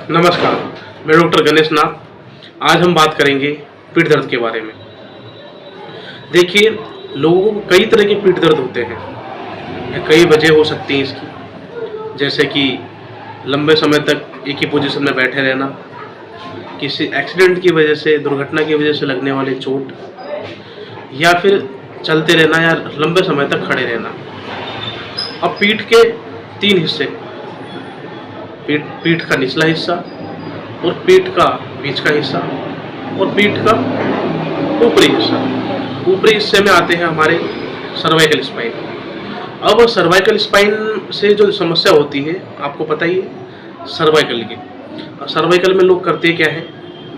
नमस्कार, मैं डॉक्टर गणेश नाथ। आज हम बात करेंगे पीठ दर्द के बारे में। देखिए, लोगों को कई तरह के पीठ दर्द होते हैं या कई वजह हो सकती हैं इसकी, जैसे कि लंबे समय तक एक ही पोजीशन में बैठे रहना, किसी एक्सीडेंट की वजह से, दुर्घटना की वजह से लगने वाली चोट, या फिर चलते रहना या लंबे समय तक खड़े रहना। अब पीठ के 3 हिस्से, पीठ का निचला हिस्सा और पीठ का बीच का हिस्सा और पीठ का ऊपरी हिस्सा। ऊपरी हिस्से में आते हैं हमारे सर्वाइकल स्पाइन। अब सर्वाइकल स्पाइन से जो समस्या होती है, आपको पता ही है, सर्वाइकल की। सर्वाइकल में लोग करते क्या है,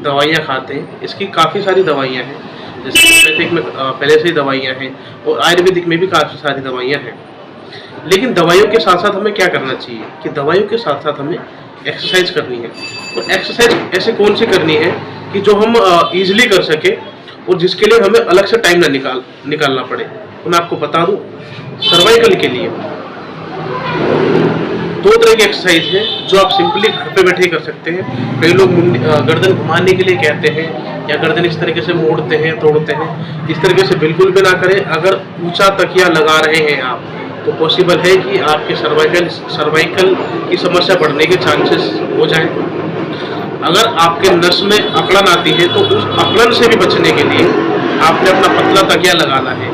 दवाइयाँ खाते हैं। इसकी काफ़ी सारी दवाइयाँ हैं, जैसे एलोपैथिक में पहले से ही दवाइयाँ हैं और आयुर्वेदिक में भी काफ़ी सारी दवाइयाँ हैं। लेकिन दवाइयों के साथ साथ हमें क्या करना चाहिए कि दवाइयों के साथ साथ हमें एक्सरसाइज करनी है। और एक्सरसाइज ऐसे कौन सी करनी है कि जो हम ईजिली कर सके और जिसके लिए हमें अलग से टाइम ना निकालना पड़े। तो मैं आपको बता दूं, सर्वाइकल के लिए 2 तरह की एक्सरसाइज है जो आप सिंपली घर पे बैठे कर सकते हैं। कई लोग गर्दन घुमाने के लिए कहते हैं या गर्दन इस तरीके से मोड़ते हैं, तोड़ते हैं। इस तरीके से बिल्कुल भी ना करें। अगर ऊंचा तकिया लगा रहे हैं आप, तो पॉसिबल है कि आपके सर्वाइकल की समस्या बढ़ने के चांसेस हो जाएं। अगर आपके नस में अकड़न आती है, तो उस अकड़न से भी बचने के लिए आपने अपना पतला तकिया लगाना है।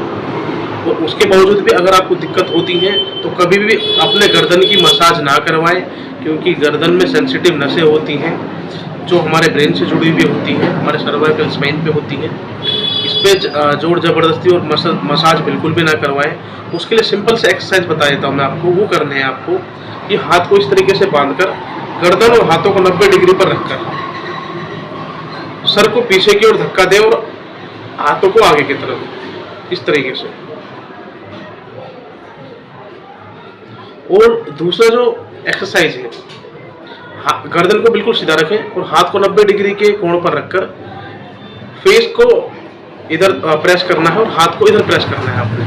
और उसके बावजूद भी अगर आपको दिक्कत होती है, तो कभी भी अपने गर्दन की मसाज ना करवाएं, क्योंकि गर्दन में सेंसिटिव नसें होती हैं जो हमारे ब्रेन से जुड़ी हुई होती हैं, हमारे सर्वाइकल स्पाइन पे होती हैं। इस पर जोर ज़बरदस्ती और मसाज बिल्कुल भी ना करवाएं। उसके लिए सिंपल से एक्सरसाइज बता देता हूँ मैं आपको। वो करने हैं आपको कि हाथ को इस तरीके से बांधकर, गर्दन और हाथों को 90 डिग्री पर रखकर, सर को पीछे की ओर धक्का दें और हाथों को आगे की तरफ इस तरीके से। और दूसरा जो एक्सरसाइज है, गर्दन को बिल्कुल सीधा रखें और हाथ को 90 डिग्री के कोण पर रखकर फेस को इधर प्रेस करना है और हाथ को इधर प्रेस करना है आपने,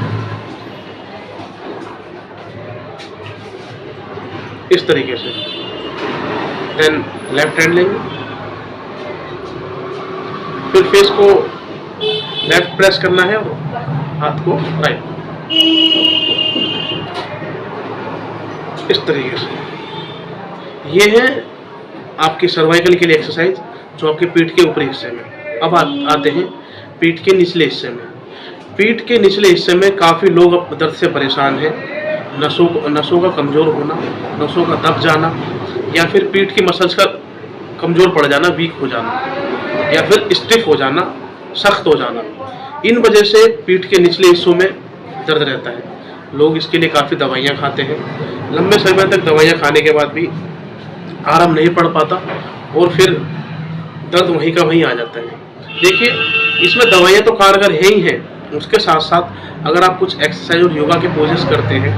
इस तरीके से। देन लेफ्ट हैंड लेंगे, फिर फेस को लेफ्ट प्रेस करना है और हाथ को राइट, इस तरीके से। ये है आपकी सर्वाइकल के लिए एक्सरसाइज जो आपके पीठ के ऊपरी हिस्से में। अब आते हैं पीठ के निचले हिस्से में। पीठ के निचले हिस्से में काफ़ी लोग अब दर्द से परेशान हैं। नसों का कमज़ोर होना, नसों का दब जाना, या फिर पीठ की मसल्स का कमज़ोर पड़ जाना, वीक हो जाना, या फिर स्टिफ हो जाना, सख्त हो जाना। इन वजह से पीठ के निचले हिस्सों में दर्द रहता है। लोग इसके लिए काफ़ी दवाइयाँ खाते हैं। लंबे समय तक दवाइयाँ खाने के बाद भी आराम नहीं पड़ पाता और फिर दर्द वहीं का वहीं आ जाता है। देखिए, इसमें दवाइयाँ तो कारगर है ही हैं, उसके साथ साथ अगर आप कुछ एक्सरसाइज और योगा के पोजेस करते हैं,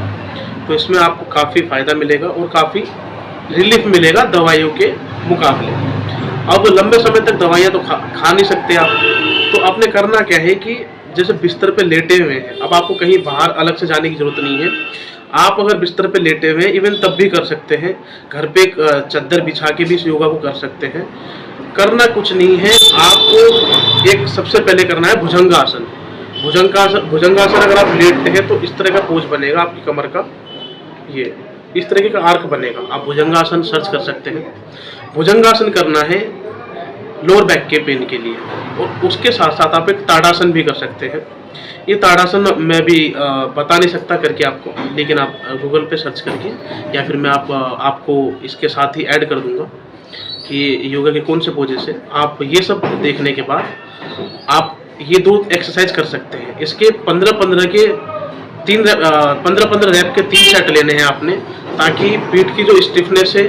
तो इसमें आपको काफ़ी फ़ायदा मिलेगा और काफ़ी रिलीफ मिलेगा दवाइयों के मुकाबले। अब लंबे समय तक दवाइयाँ तो खा नहीं सकते आप, तो आपने करना क्या है कि जैसे बिस्तर पे लेटे हुए हैं, अब आपको कहीं बाहर अलग से जाने की ज़रूरत नहीं है। आप अगर बिस्तर पे लेटे हुए हैं, इवन तब भी कर सकते हैं। घर पे चादर बिछा के भी इस योगा को कर सकते हैं। करना कुछ नहीं है, आपको एक सबसे पहले करना है भुजंगासन। भुजंगासन अगर आप लेटते हैं तो इस तरह का पोज बनेगा आपकी कमर का, ये इस तरीके का आर्क बनेगा। आप भुजंगासन सर्च कर सकते हैं। भुजंगासन करना है लोअर बैक के पेन के लिए। और उसके साथ साथ आप एक ताड़ासन भी कर सकते हैं। ये ताड़ासन मैं भी बता नहीं सकता करके आपको, लेकिन आप गूगल पे सर्च करके, या फिर मैं आपको इसके साथ ही ऐड कर दूंगा कि योगा के कौन से पोजेस है। आप ये सब देखने के बाद आप ये 2 एक्सरसाइज कर सकते हैं। इसके 15-15 के 15-15 रैप के 3 सेट लेने हैं आपने, ताकि पीठ की जो स्टिफनेस है,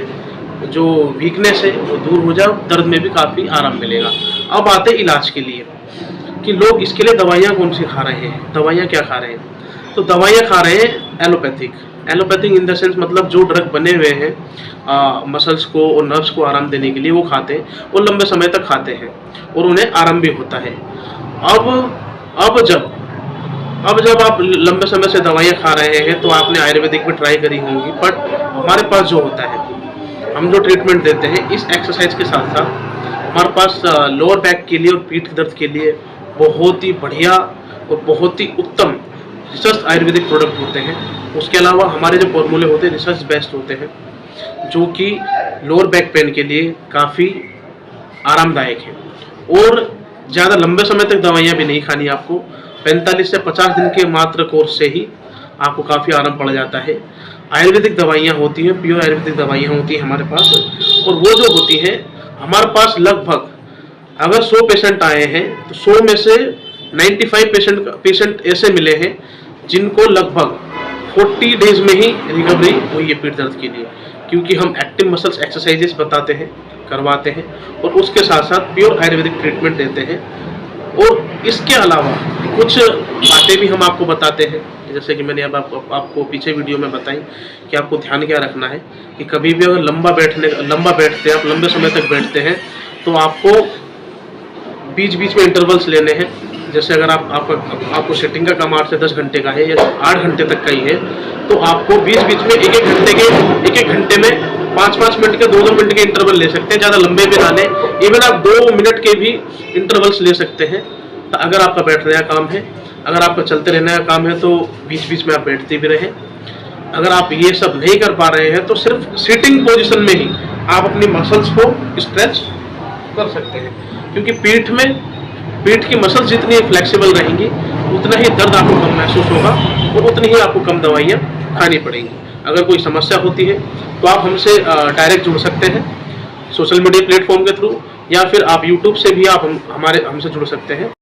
जो वीकनेस है, वो दूर हो जाए, दर्द में भी काफ़ी आराम मिलेगा। अब आते हैं इलाज के लिए कि लोग इसके लिए दवाइयाँ कौन सी खा रहे हैं। दवाइयाँ क्या खा रहे हैं? तो दवाइयाँ खा रहे हैं एलोपैथिक इन द सेंस, मतलब जो ड्रग बने हुए हैं मसल्स को और नर्व्स को आराम देने के लिए, वो खाते हैं और लंबे समय तक खाते हैं और उन्हें आराम भी होता है। अब जब आप लंबे समय से दवाइयाँ खा रहे हैं, तो आपने आयुर्वेदिक भी ट्राई करी होंगी, बट हमारे पास जो होता है हम जो ट्रीटमेंट देते हैं इस एक्सरसाइज के साथ साथ हमारे पास लोअर बैक के लिए और पीठ दर्द के लिए बहुत ही बढ़िया और बहुत ही उत्तम रिसर्च आयुर्वेदिक प्रोडक्ट होते हैं। उसके अलावा हमारे जो फॉर्मूले होते हैं रिसर्च बेस्ड होते हैं, जो कि लोअर बैक पेन के लिए काफ़ी आरामदायक है। और ज़्यादा लंबे समय तक दवाइयाँ भी नहीं खानी आपको, 45 से 50 दिन के मात्र कोर्स से ही आपको काफ़ी आराम पड़ जाता है। आयुर्वेदिक दवाइयाँ होती हैं, प्योर आयुर्वेदिक दवाइयाँ होती हैं हमारे पास, और वो जो होती हैं हमारे पास लगभग अगर 100 पेशेंट आए हैं तो 100 में से 95 पेशेंट ऐसे मिले हैं जिनको लगभग 40 डेज में ही रिकवरी हुई है पीठ दर्द के लिए, क्योंकि हम एक्टिव मसल्स एक्सरसाइजेस बताते हैं, करवाते हैं, और उसके साथ साथ प्योर आयुर्वेदिक ट्रीटमेंट देते हैं। और इसके अलावा कुछ बातें भी हम आपको बताते हैं, जैसे कि मैंने अब आपको पीछे वीडियो में बताई कि आपको ध्यान क्या रखना है कि कभी भी अगर लंबा बैठते हैं, आप लंबे समय तक बैठते हैं, तो आपको बीच बीच में इंटरवल्स लेने हैं। जैसे अगर आपको सेटिंग का काम 8 से 10 घंटे का है या 8 घंटे तक का ही है, तो आपको बीच बीच में एक एक घंटे में 5-5 मिनट के 2-2 मिनट के इंटरवल ले सकते हैं, ज़्यादा लंबे भी ना लें। इवन आप 2 मिनट के भी इंटरवल्स ले सकते हैं। तो अगर आपका बैठने का काम है, अगर आपका चलते रहने का काम है, तो बीच बीच में आप बैठते भी रहें। अगर आप ये सब नहीं कर पा रहे हैं तो सिर्फ सिटिंग पोजीशन में ही आप अपनी मसल्स को स्ट्रेच कर सकते हैं, क्योंकि पीठ की मसल्स जितनी फ्लेक्सिबल रहेंगी उतना ही दर्द आपको कम महसूस होगा और उतनी ही आपको कम दवाइयाँ खानी पड़ेंगी। अगर कोई समस्या होती है तो आप हमसे डायरेक्ट जुड़ सकते हैं सोशल मीडिया प्लेटफॉर्म के थ्रू, या फिर आप यूट्यूब से भी आप हमसे जुड़ सकते हैं।